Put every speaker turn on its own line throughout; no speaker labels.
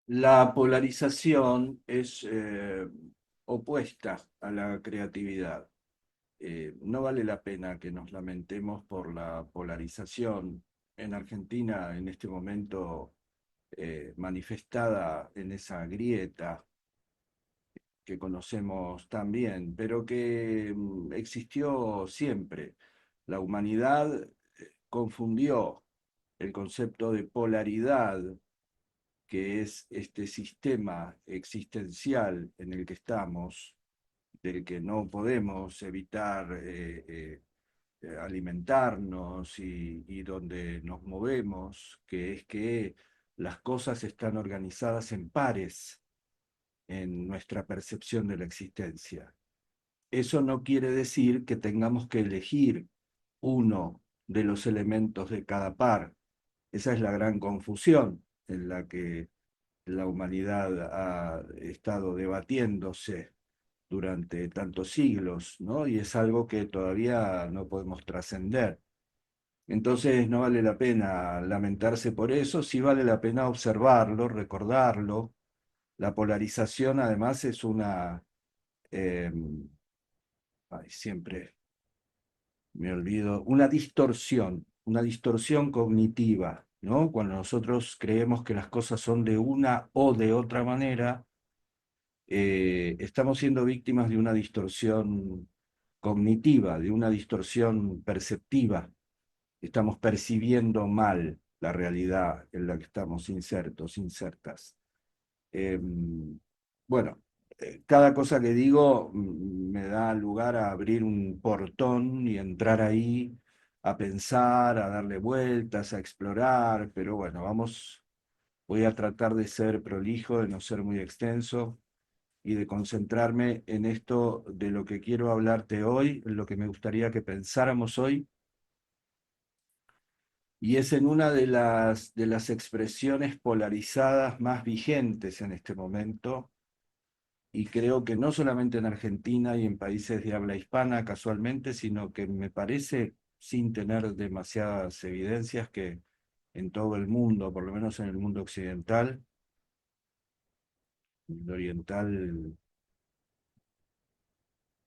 La polarización es opuesta a la creatividad. No vale la pena que nos lamentemos por la polarización en Argentina en este momento manifestada en esa grieta que conocemos tan bien, pero que existió siempre. La humanidad confundió el concepto de polaridad, que es este sistema existencial en el que estamos, del que no podemos evitar alimentarnos y donde nos movemos, que es que las cosas están organizadas en pares en nuestra percepción de la existencia. Eso no quiere decir que tengamos que elegir uno de los elementos de cada par. Esa es la gran confusión en la que la humanidad ha estado debatiéndose durante tantos siglos, ¿no? Y es algo que todavía no podemos trascender. Entonces no vale la pena lamentarse por eso, sí vale la pena observarlo, recordarlo. La polarización además es eh, siempre me olvido, una distorsión cognitiva, ¿no? Cuando nosotros creemos que las cosas son de una o de otra manera, estamos siendo víctimas de una distorsión cognitiva, de una distorsión perceptiva. Estamos percibiendo mal la realidad en la que estamos insertos, insertas. Eh, bueno, cada cosa que digo me da lugar a abrir un portón y entrar ahí a pensar, a darle vueltas, a explorar, pero bueno, voy a tratar de ser prolijo, de no ser muy extenso y de concentrarme en esto de lo que quiero hablarte hoy, en lo que me gustaría que pensáramos hoy, y es en una de las expresiones polarizadas más vigentes en este momento, y creo que no solamente en Argentina y en países de habla hispana casualmente, sino que me parece, sin tener demasiadas evidencias, que en todo el mundo, por lo menos en el mundo occidental, el oriental,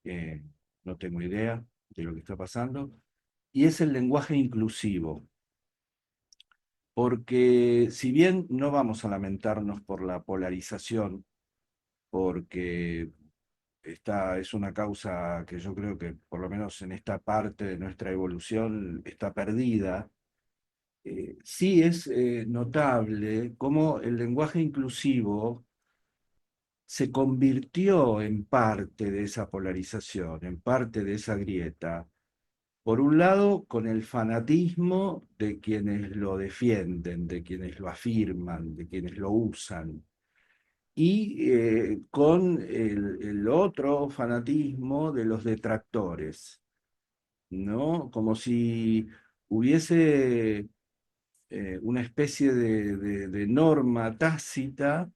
eh, no tengo idea de lo que está pasando, y es el lenguaje inclusivo, porque si bien no vamos a lamentarnos por la polarización, porque esta es una causa que yo creo que por lo menos en esta parte de nuestra evolución está perdida, sí es notable cómo el lenguaje inclusivo se convirtió en parte de esa polarización, en parte de esa grieta. Por un lado, con el fanatismo de quienes lo defienden, de quienes lo afirman, de quienes lo usan, y con el otro fanatismo de los detractores, ¿no? Como si hubiese una especie de norma tácita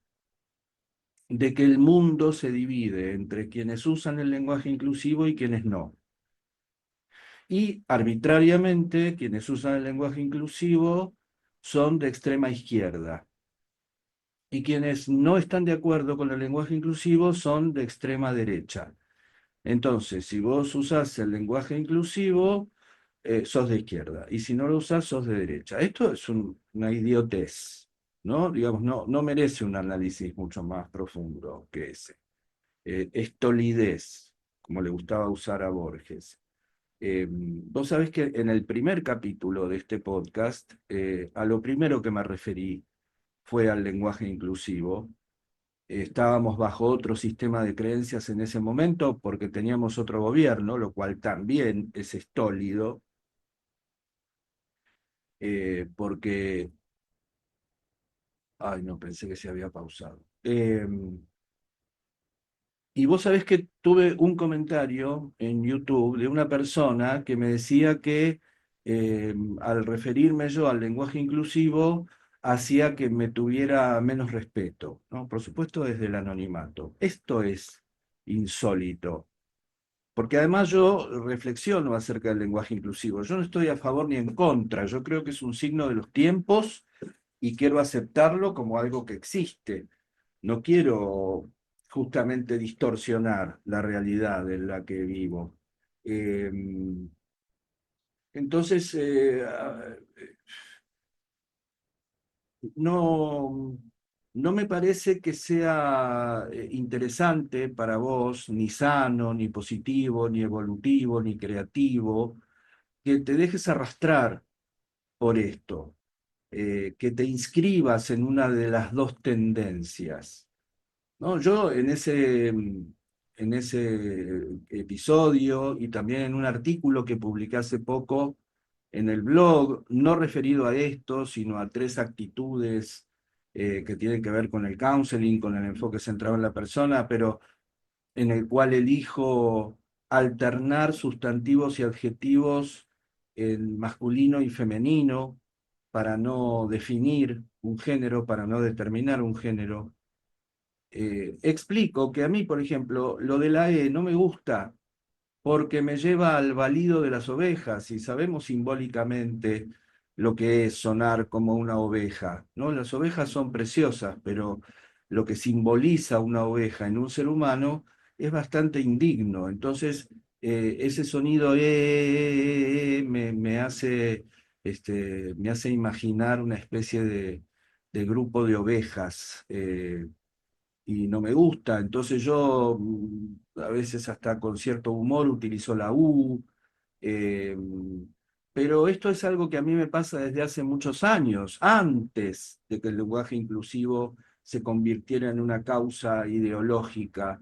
de que el mundo se divide entre quienes usan el lenguaje inclusivo y quienes no. Y arbitrariamente, quienes usan el lenguaje inclusivo son de extrema izquierda. Y quienes no están de acuerdo con el lenguaje inclusivo son de extrema derecha. Entonces, si vos usás el lenguaje inclusivo, sos de izquierda. Y si no lo usás, sos de derecha. Esto es una idiotez, ¿no? Digamos, no merece un análisis mucho más profundo que ese. Estolidez, como le gustaba usar a Borges. Vos sabés que en el primer capítulo de este podcast, a lo primero que me referí fue al lenguaje inclusivo. Estábamos bajo otro sistema de creencias en ese momento porque teníamos otro gobierno, lo cual también es estólido, porque, ay, no, pensé que se había pausado. Y vos sabés que tuve un comentario en YouTube de una persona que me decía que al referirme yo al lenguaje inclusivo hacía que me tuviera menos respeto, ¿no? Por supuesto desde el anonimato. Esto es insólito, porque además yo reflexiono acerca del lenguaje inclusivo. Yo no estoy a favor ni en contra, yo creo que es un signo de los tiempos y quiero aceptarlo como algo que existe. No quiero justamente distorsionar la realidad en la que vivo. Eh, entonces, no, no me parece que sea interesante para vos, ni sano, ni positivo, ni evolutivo, ni creativo, que te dejes arrastrar por esto, que te inscribas en una de las dos tendencias. ¿No? Yo en ese episodio y también en un artículo que publiqué hace poco en el blog, no referido a esto, sino a tres actitudes que tienen que ver con el counseling, con el enfoque centrado en la persona, pero en el cual elijo alternar sustantivos y adjetivos en masculino y femenino para no definir un género, para no determinar un género. Explico que a mí, por ejemplo, lo de la E no me gusta porque me lleva al balido de las ovejas y sabemos simbólicamente lo que es sonar como una oveja, ¿no? Las ovejas son preciosas, pero lo que simboliza una oveja en un ser humano es bastante indigno. Entonces, ese sonido me hace imaginar una especie de grupo de ovejas. Y no me gusta. Entonces yo a veces hasta con cierto humor utilizo la U, eh, pero esto es algo que a mí me pasa desde hace muchos años, antes de que el lenguaje inclusivo se convirtiera en una causa ideológica.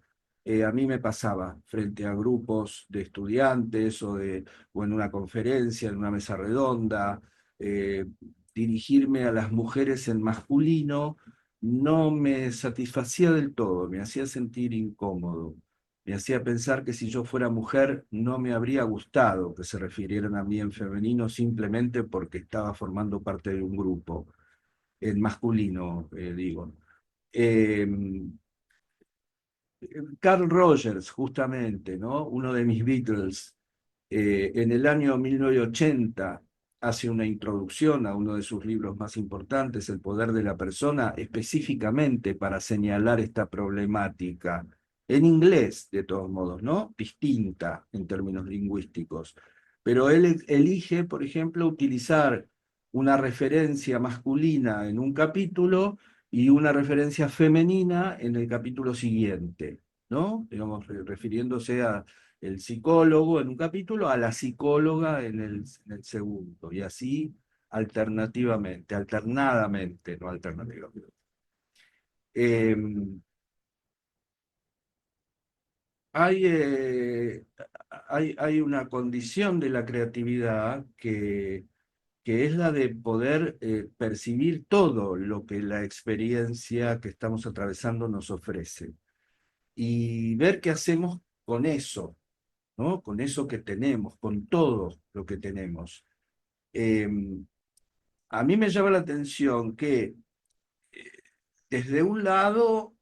A mí me pasaba frente a grupos de estudiantes o en una conferencia, en una mesa redonda, eh, dirigirme a las mujeres en masculino no me satisfacía del todo, me hacía sentir incómodo, me hacía pensar que si yo fuera mujer no me habría gustado que se refirieran a mí en femenino simplemente porque estaba formando parte de un grupo, en masculino, digo. Eh, Carl Rogers, justamente, ¿no? Uno de mis Beatles, en el año 1980 hace una introducción a uno de sus libros más importantes, El poder de la persona, específicamente para señalar esta problemática, en inglés, de todos modos, ¿no? Distinta en términos lingüísticos. Pero él elige, por ejemplo, utilizar una referencia masculina en un capítulo y una referencia femenina en el capítulo siguiente, ¿no? Digamos, refiriéndose a el psicólogo en un capítulo, a la psicóloga en el segundo, y así alternativamente, alternadamente, no alternativamente. Eh, hay, eh, hay una condición de la creatividad que es la de poder percibir todo lo que la experiencia que estamos atravesando nos ofrece y ver qué hacemos con eso, ¿no? Con eso que tenemos, con todo lo que tenemos. Eh, a mí me llama la atención que desde un lado,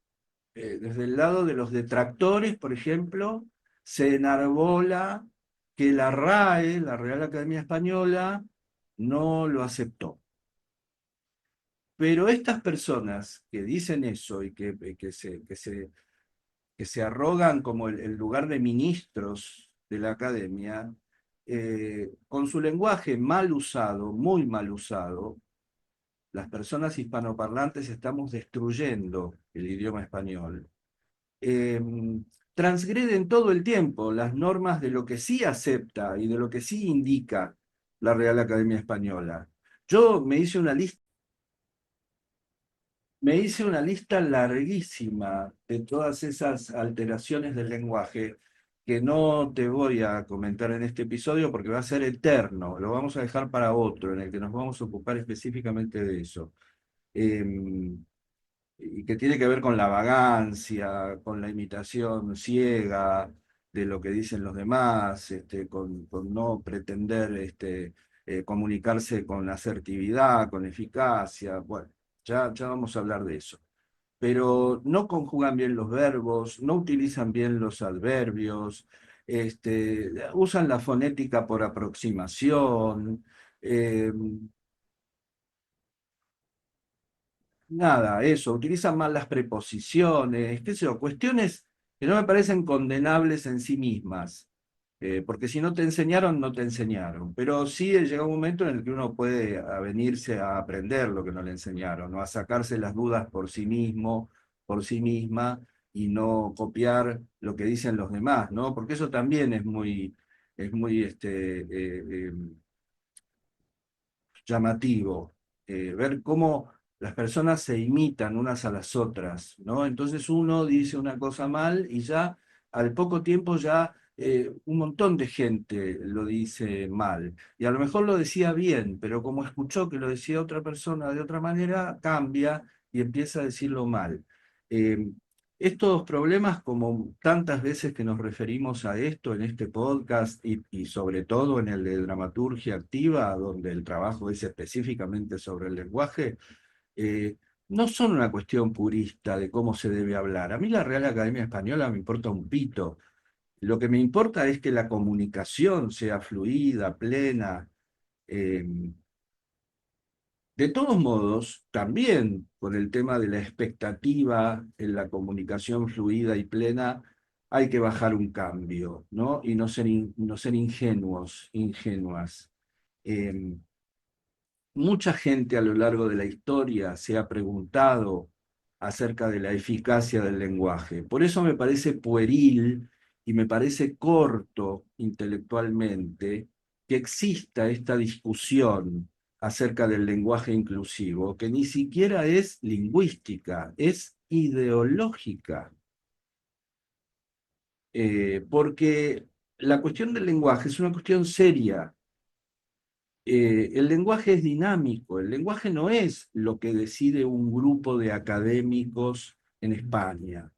desde el lado de los detractores, por ejemplo, se enarbola que la RAE, la Real Academia Española, no lo aceptó. Pero estas personas que dicen eso y que se arrogan como el lugar de ministros de la academia, con su lenguaje mal usado, muy mal usado, las personas hispanoparlantes estamos destruyendo el idioma español. Eh, Transgreden todo el tiempo las normas de lo que sí acepta y de lo que sí indica la Real Academia Española. Yo me hice una lista larguísima de todas esas alteraciones del lenguaje que no te voy a comentar en este episodio porque va a ser eterno, lo vamos a dejar para otro en el que nos vamos a ocupar específicamente de eso. Y que tiene que ver con la vagancia, con la imitación ciega de lo que dicen los demás, con no pretender comunicarse con asertividad, con eficacia. Bueno, ya vamos a hablar de eso. Pero no conjugan bien los verbos, no utilizan bien los adverbios, usan la fonética por aproximación. eh, nada, eso, utilizan mal las preposiciones, qué sé yo, cuestiones que no me parecen condenables en sí mismas. Porque si no te enseñaron, no te enseñaron. Pero sí llega un momento en el que uno puede avenirse a aprender lo que no le enseñaron, ¿no? A sacarse las dudas por sí mismo, por sí misma, y no copiar lo que dicen los demás, ¿no? Porque eso también es muy llamativo, ver cómo las personas se imitan unas a las otras, ¿no? Entonces uno dice una cosa mal y ya al poco tiempo ya un montón de gente lo dice mal. Y a lo mejor lo decía bien, pero como escuchó que lo decía otra persona de otra manera, cambia y empieza a decirlo mal. Eh, Estos problemas, como tantas veces que nos referimos a esto en este podcast y sobre todo en el de dramaturgia activa, donde el trabajo es específicamente sobre el lenguaje, eh, no son una cuestión purista de cómo se debe hablar. A mí la Real Academia Española me importa un pito. Lo que me importa es que la comunicación sea fluida, plena. eh, de todos modos, también con el tema de la expectativa en la comunicación fluida y plena, hay que bajar un cambio, ¿no? Y no ser ingenuos, ingenuas. Eh, Mucha gente a lo largo de la historia se ha preguntado acerca de la eficacia del lenguaje. Por eso me parece pueril y me parece corto intelectualmente que exista esta discusión acerca del lenguaje inclusivo, que ni siquiera es lingüística, es ideológica. Porque la cuestión del lenguaje es una cuestión seria. El lenguaje es dinámico, el lenguaje no es lo que decide un grupo de académicos en España.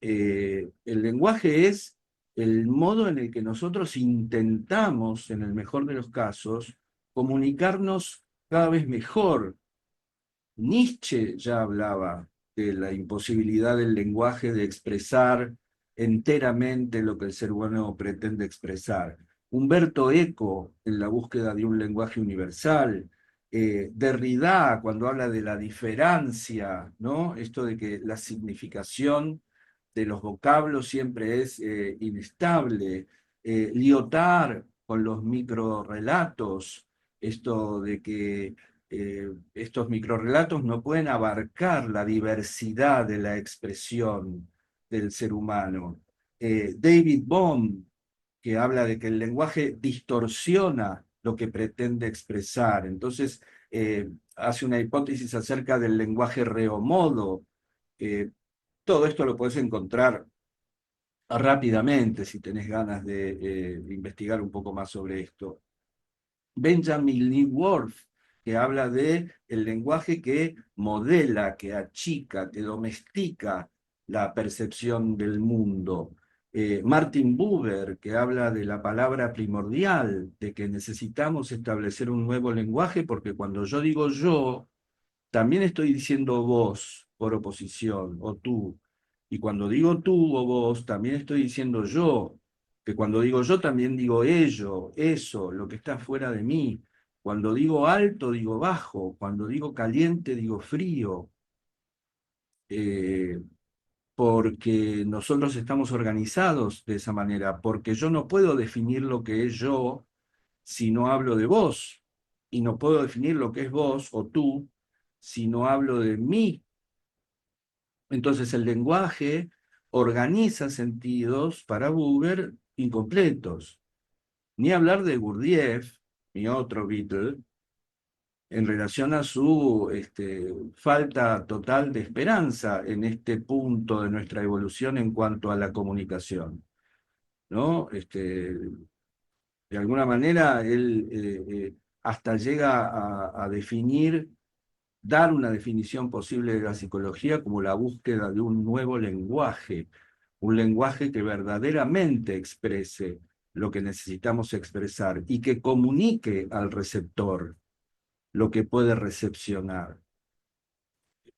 El lenguaje es el modo en el que nosotros intentamos, en el mejor de los casos, comunicarnos cada vez mejor. Nietzsche ya hablaba de la imposibilidad del lenguaje de expresar enteramente lo que el ser humano pretende expresar. Humberto Eco, en la búsqueda de un lenguaje universal. Derrida, cuando habla de la diferencia, ¿no? Esto de que la significación de los vocablos siempre es inestable. Lyotard, con los microrrelatos, esto de que estos microrrelatos no pueden abarcar la diversidad de la expresión del ser humano. David Bohm, que habla de que el lenguaje distorsiona lo que pretende expresar. Entonces, hace una hipótesis acerca del lenguaje reomodo. Eh, Todo esto lo puedes encontrar rápidamente si tenés ganas de investigar un poco más sobre esto. Benjamin Lee Worth, que habla de el lenguaje que modela, que achica, que domestica la percepción del mundo. Martin Buber, que habla de la palabra primordial, de que necesitamos establecer un nuevo lenguaje, porque cuando yo digo yo, también estoy diciendo vos por oposición, o tú. Y cuando digo tú o vos, también estoy diciendo yo, que cuando digo yo también digo ello, eso, lo que está fuera de mí. Cuando digo alto, digo bajo. Cuando digo caliente, digo frío. Eh, Porque nosotros estamos organizados de esa manera, porque yo no puedo definir lo que es yo si no hablo de vos, y no puedo definir lo que es vos o tú si no hablo de mí. Entonces el lenguaje organiza sentidos para Buber incompletos. Ni hablar de Gurdjieff, mi otro Beatle, en relación a su falta total de esperanza en este punto de nuestra evolución en cuanto a la comunicación, ¿no? De alguna manera, él hasta llega a definir, dar una definición posible de la psicología como la búsqueda de un nuevo lenguaje, un lenguaje que verdaderamente exprese lo que necesitamos expresar y que comunique al receptor lo que puede recepcionar.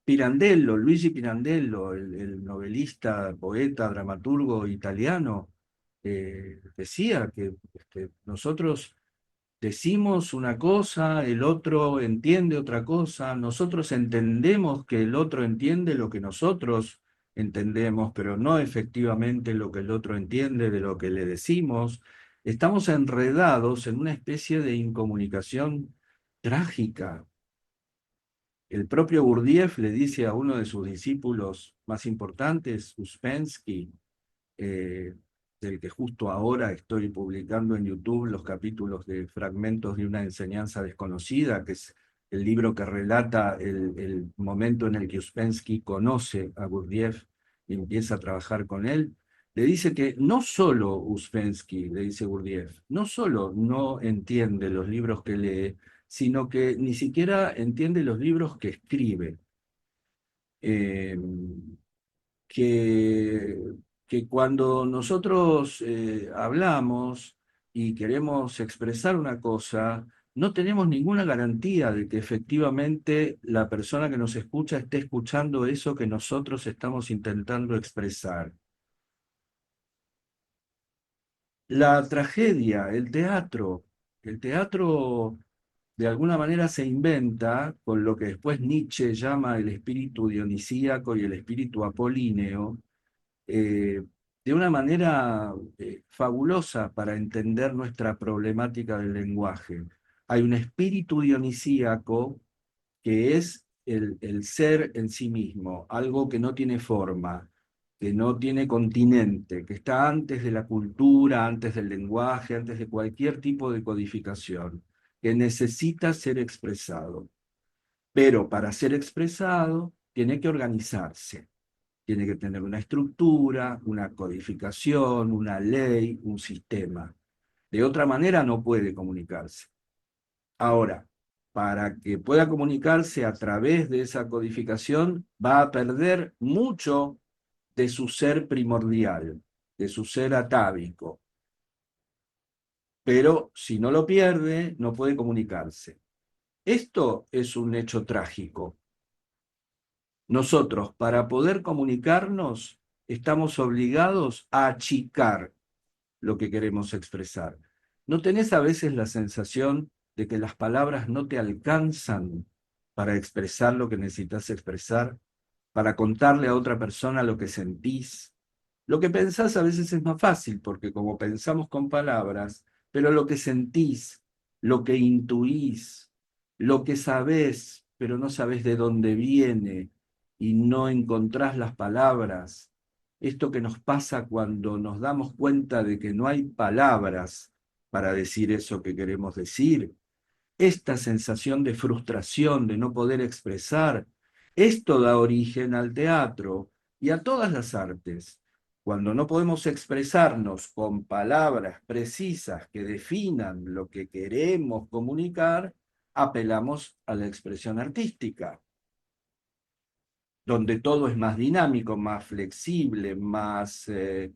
Pirandello, Luigi Pirandello, el novelista, poeta, dramaturgo italiano, decía que nosotros decimos una cosa, el otro entiende otra cosa, nosotros entendemos que el otro entiende lo que nosotros entendemos, pero no efectivamente lo que el otro entiende de lo que le decimos. Estamos enredados en una especie de incomunicación trágica. El propio Gurdjieff le dice a uno de sus discípulos más importantes, Uspensky, eh, del que justo ahora estoy publicando en YouTube los capítulos de Fragmentos de una enseñanza desconocida, que es el libro que relata el momento en el que Uspensky conoce a Gurdjieff y empieza a trabajar con él. Le dice que no solo Uspensky, le dice Gurdjieff, no solo no entiende los libros que lee, sino que ni siquiera entiende los libros que escribe. Eh, que, que cuando nosotros hablamos y queremos expresar una cosa, no tenemos ninguna garantía de que efectivamente la persona que nos escucha esté escuchando eso que nosotros estamos intentando expresar. La tragedia, el teatro de alguna manera se inventa con lo que después Nietzsche llama el espíritu dionisíaco y el espíritu apolíneo, eh, de una manera fabulosa para entender nuestra problemática del lenguaje. Hay un espíritu dionisíaco que es el ser en sí mismo, algo que no tiene forma, que no tiene continente, que está antes de la cultura, antes del lenguaje, antes de cualquier tipo de codificación, que necesita ser expresado. Pero para ser expresado tiene que organizarse, tiene que tener una estructura, una codificación, una ley, un sistema. De otra manera no puede comunicarse. Ahora, para que pueda comunicarse a través de esa codificación, va a perder mucho de su ser primordial, de su ser atávico. Pero si no lo pierde, no puede comunicarse. Esto es un hecho trágico. Nosotros, para poder comunicarnos, estamos obligados a achicar lo que queremos expresar. ¿No tenés a veces la sensación de que las palabras no te alcanzan para expresar lo que necesitas expresar, para contarle a otra persona lo que sentís? Lo que pensás a veces es más fácil, porque como pensamos con palabras, pero lo que sentís, lo que intuís, lo que sabés, pero no sabés de dónde viene y no encontrás las palabras, esto que nos pasa cuando nos damos cuenta de que no hay palabras para decir eso que queremos decir, esta sensación de frustración, de no poder expresar, esto da origen al teatro y a todas las artes. Cuando no podemos expresarnos con palabras precisas que definan lo que queremos comunicar, apelamos a la expresión artística, donde todo es más dinámico, más flexible, más eh,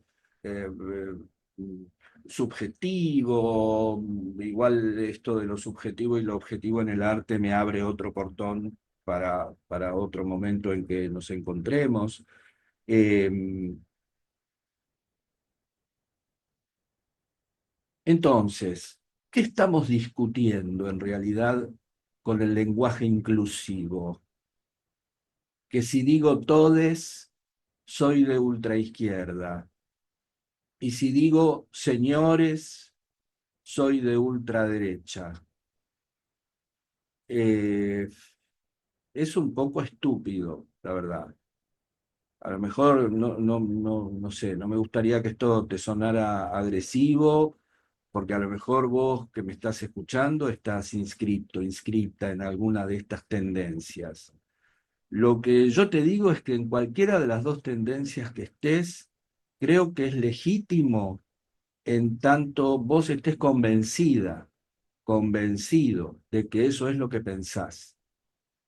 subjetivo. Igual esto de lo subjetivo y lo objetivo en el arte me abre otro portón para otro momento en que nos encontremos. Entonces, ¿qué estamos discutiendo en realidad con el lenguaje inclusivo? Que si digo todes, soy de ultraizquierda. Y si digo señores, soy de ultraderecha. Eh, es un poco estúpido, la verdad. A lo mejor no sé, no me gustaría que esto te sonara agresivo, porque a lo mejor vos que me estás escuchando estás inscripto, inscripta en alguna de estas tendencias. Lo que yo te digo es que en cualquiera de las dos tendencias que estés, creo que es legítimo en tanto vos estés convencida, convencido de que eso es lo que pensás,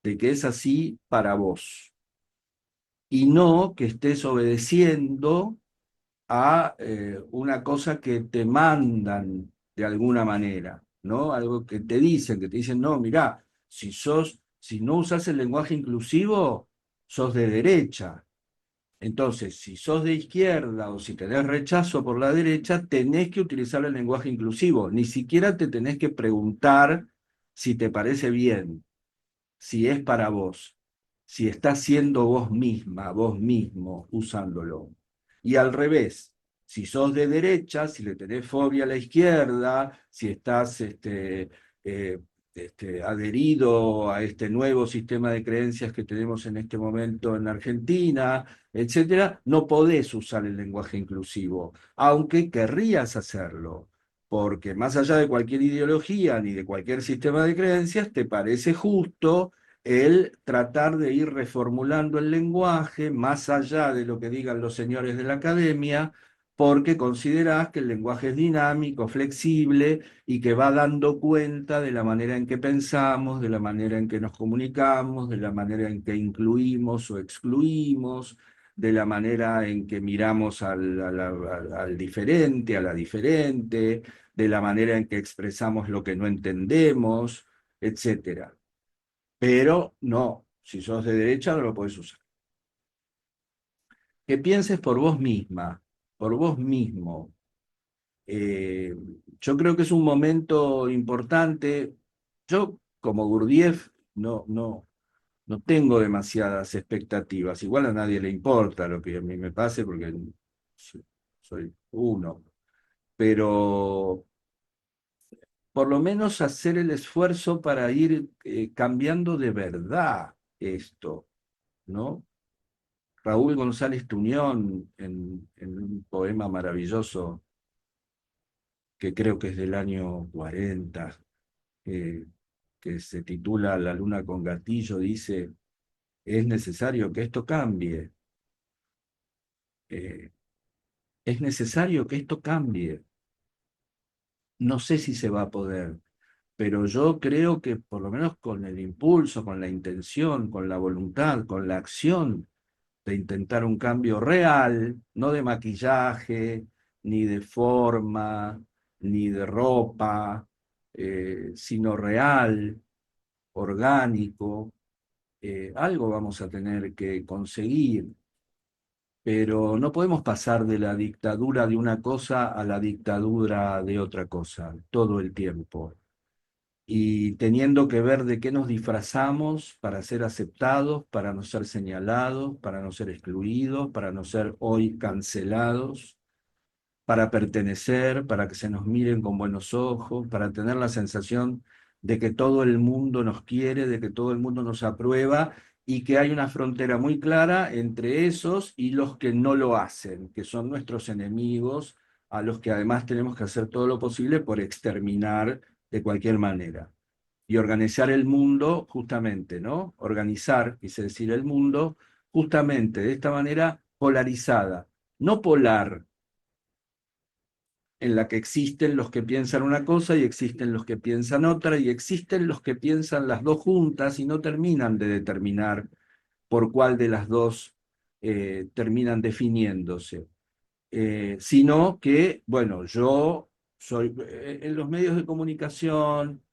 de que es así para vos, y no que estés obedeciendo a una cosa que te mandan de alguna manera, ¿no? Algo que te dicen, no, mirá, si no usas el lenguaje inclusivo, sos de derecha. Entonces, si sos de izquierda o si tenés rechazo por la derecha, tenés que utilizar el lenguaje inclusivo. Ni siquiera te tenés que preguntar si te parece bien, si es para vos, si estás siendo vos misma, vos mismo usándolo. Y al revés, si sos de derecha, si le tenés fobia a la izquierda, si estás eh, adherido a este nuevo sistema de creencias que tenemos en este momento en Argentina, etcétera, no podés usar el lenguaje inclusivo, aunque querrías hacerlo. Porque más allá de cualquier ideología ni de cualquier sistema de creencias, te parece justo el tratar de ir reformulando el lenguaje más allá de lo que digan los señores de la academia, porque considerás que el lenguaje es dinámico, flexible y que va dando cuenta de la manera en que pensamos, de la manera en que nos comunicamos, de la manera en que incluimos o excluimos, de la manera en que miramos al diferente, a la diferente, de la manera en que expresamos lo que no entendemos, etcétera. Pero no, si sos de derecha no lo podés usar. Que pienses por vos misma, por vos mismo. Eh, yo creo que es un momento importante. Yo, como Gurdjieff, no tengo demasiadas expectativas. Igual a nadie le importa lo que a mí me pase porque soy uno. Pero por lo menos hacer el esfuerzo para ir cambiando de verdad esto, ¿no? Raúl González Tuñón, en un poema maravilloso que creo que es del año 40, eh, que se titula La luna con gatillo, dice, es necesario que esto cambie, eh, es necesario que esto cambie. No sé si se va a poder, pero yo creo que por lo menos con el impulso, con la intención, con la voluntad, con la acción, de intentar un cambio real, no de maquillaje, ni de forma, ni de ropa, sino real, orgánico. Algo vamos a tener que conseguir, pero no podemos pasar de la dictadura de una cosa a la dictadura de otra cosa todo el tiempo y teniendo que ver de qué nos disfrazamos para ser aceptados, para no ser señalados, para no ser excluidos, para no ser hoy cancelados, para pertenecer, para que se nos miren con buenos ojos, para tener la sensación de que todo el mundo nos quiere, de que todo el mundo nos aprueba y que hay una frontera muy clara entre esos y los que no lo hacen, que son nuestros enemigos, a los que además tenemos que hacer todo lo posible por exterminar de cualquier manera. Y organizar el mundo justamente, ¿no? Organizar, quise decir, el mundo justamente de esta manera polarizada, no polar, en la que existen los que piensan una cosa y existen los que piensan otra y existen los que piensan las dos juntas y no terminan de determinar por cuál de las dos terminan definiéndose. Sino que, bueno, yo soy en los medios de comunicación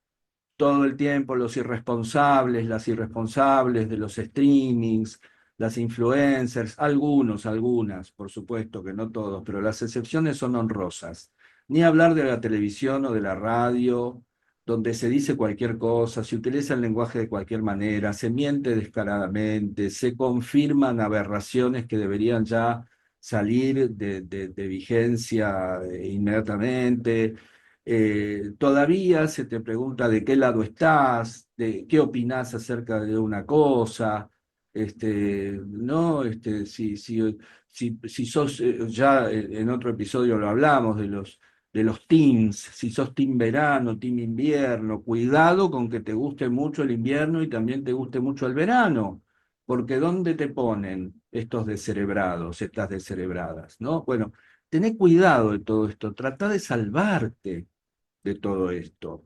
todo el tiempo los irresponsables, las irresponsables de los streamings, las influencers, algunas, por supuesto que no todos, pero las excepciones son honrosas. Ni hablar de la televisión o de la radio, donde se dice cualquier cosa, se utiliza el lenguaje de cualquier manera, se miente descaradamente, se confirman aberraciones que deberían ya salir de vigencia inmediatamente. Todavía se te pregunta de qué lado estás, de qué opinás acerca de una cosa, ¿no? Si sos, ya en otro episodio lo hablamos de los teams, si sos team verano, team invierno, cuidado con que te guste mucho el invierno y también te guste mucho el verano, porque ¿dónde te ponen estos descerebrados, estas descerebradas, ¿no? Bueno, tené cuidado de todo esto, trata de salvarte de todo esto.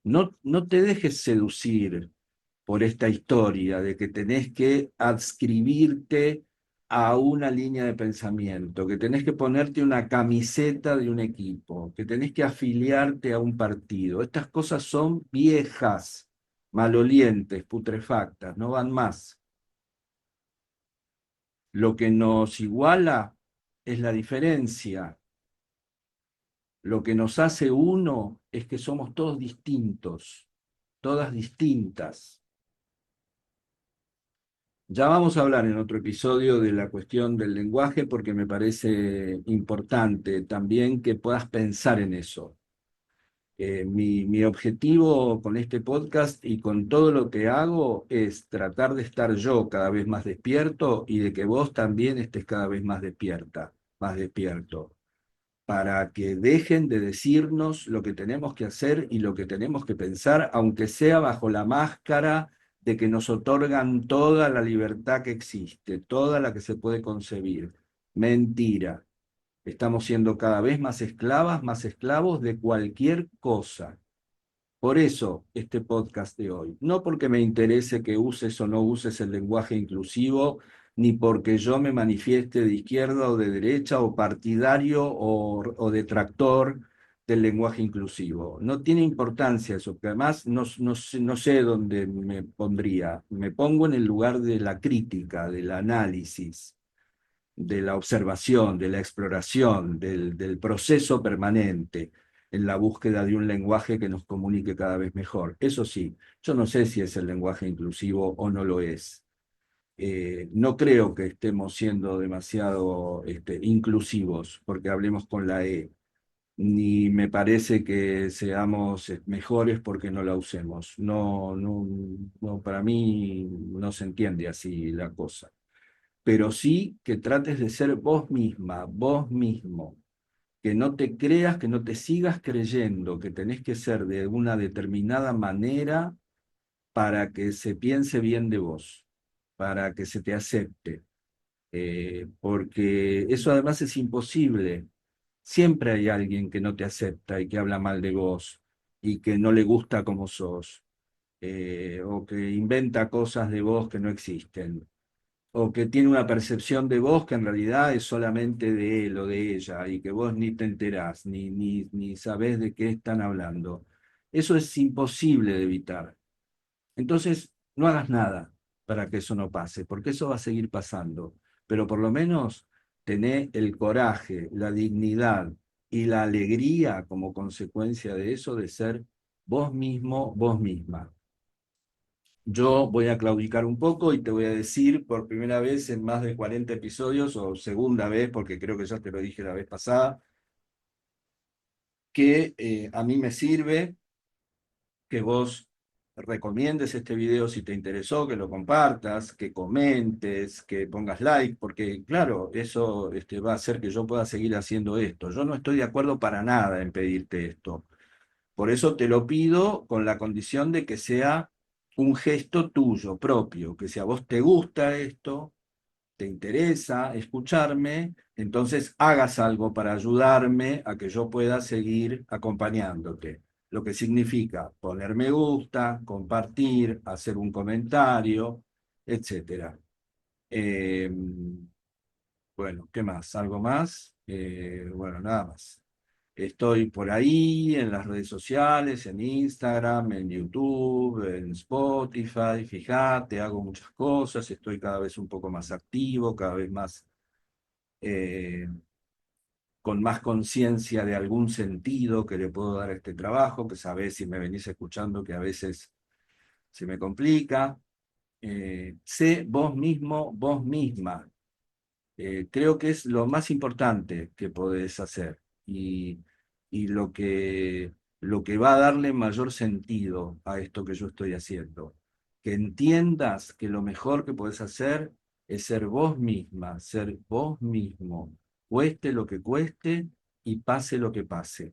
No te dejes seducir por esta historia de que tenés que adscribirte a una línea de pensamiento, que tenés que ponerte una camiseta de un equipo, que tenés que afiliarte a un partido. Estas cosas son viejas, malolientes, putrefactas, no van más. Lo que nos iguala es la diferencia. Lo que nos hace uno es que somos todos distintos, todas distintas. Ya vamos a hablar en otro episodio de la cuestión del lenguaje porque me parece importante también que puedas pensar en eso. Mi objetivo con este podcast y con todo lo que hago es tratar de estar yo cada vez más despierto y de que vos también estés cada vez más despierta, más despierto, para que dejen de decirnos lo que tenemos que hacer y lo que tenemos que pensar, aunque sea bajo la máscara de que nos otorgan toda la libertad que existe, toda la que se puede concebir. Mentira. Estamos siendo cada vez más esclavas, más esclavos de cualquier cosa. Por eso este podcast de hoy, no porque me interese que uses o no uses el lenguaje inclusivo, ni porque yo me manifieste de izquierda o de derecha o partidario o detractor del lenguaje inclusivo. No tiene importancia eso, porque además no sé dónde me pondría. Me pongo en el lugar de la crítica, del análisis, de la observación, de la exploración, del proceso permanente en la búsqueda de un lenguaje que nos comunique cada vez mejor. Eso sí, yo no sé si es el lenguaje inclusivo o no lo es. No creo que estemos siendo demasiado inclusivos porque hablemos con la E, ni me parece que seamos mejores porque no la usemos. No, para mí no se entiende así la cosa, pero sí que trates de ser vos misma, vos mismo, que no te creas, que no te sigas creyendo que tenés que ser de una determinada manera para que se piense bien de vos, para que se te acepte, porque eso además es imposible. Siempre hay alguien que no te acepta y que habla mal de vos y que no le gusta como sos, o que inventa cosas de vos que no existen, o que tiene una percepción de vos que en realidad es solamente de él o de ella, y que vos ni te enterás, ni sabés de qué están hablando. Eso es imposible de evitar. Entonces, no hagas nada para que eso no pase, porque eso va a seguir pasando. Pero por lo menos tené el coraje, la dignidad y la alegría como consecuencia de eso de ser vos mismo, vos misma. Yo voy a claudicar un poco y te voy a decir por primera vez en más de 40 episodios, o segunda vez, porque creo que ya te lo dije la vez pasada, que a mí me sirve que vos recomiendes este video si te interesó, que lo compartas, que comentes, que pongas like, porque claro, eso va a hacer que yo pueda seguir haciendo esto. Yo no estoy de acuerdo para nada en pedirte esto. Por eso te lo pido con la condición de que sea un gesto tuyo propio, que si a vos te gusta esto, te interesa escucharme, entonces hagas algo para ayudarme a que yo pueda seguir acompañándote. Lo que significa poner me gusta, compartir, hacer un comentario, etcétera. Eh, bueno, ¿qué más? ¿Algo más? Bueno, nada más. Estoy por ahí en las redes sociales, en Instagram, en YouTube, en Spotify. Fíjate, hago muchas cosas, estoy cada vez un poco más activo, cada vez más eh, con más conciencia de algún sentido que le puedo dar a este trabajo, que sabés si me venís escuchando que a veces se me complica. Sé vos mismo, vos misma. Creo que es lo más importante que podés hacer y lo que va a darle mayor sentido a esto que yo estoy haciendo. Que entiendas que lo mejor que podés hacer es ser vos misma, ser vos mismo, cueste lo que cueste y pase lo que pase.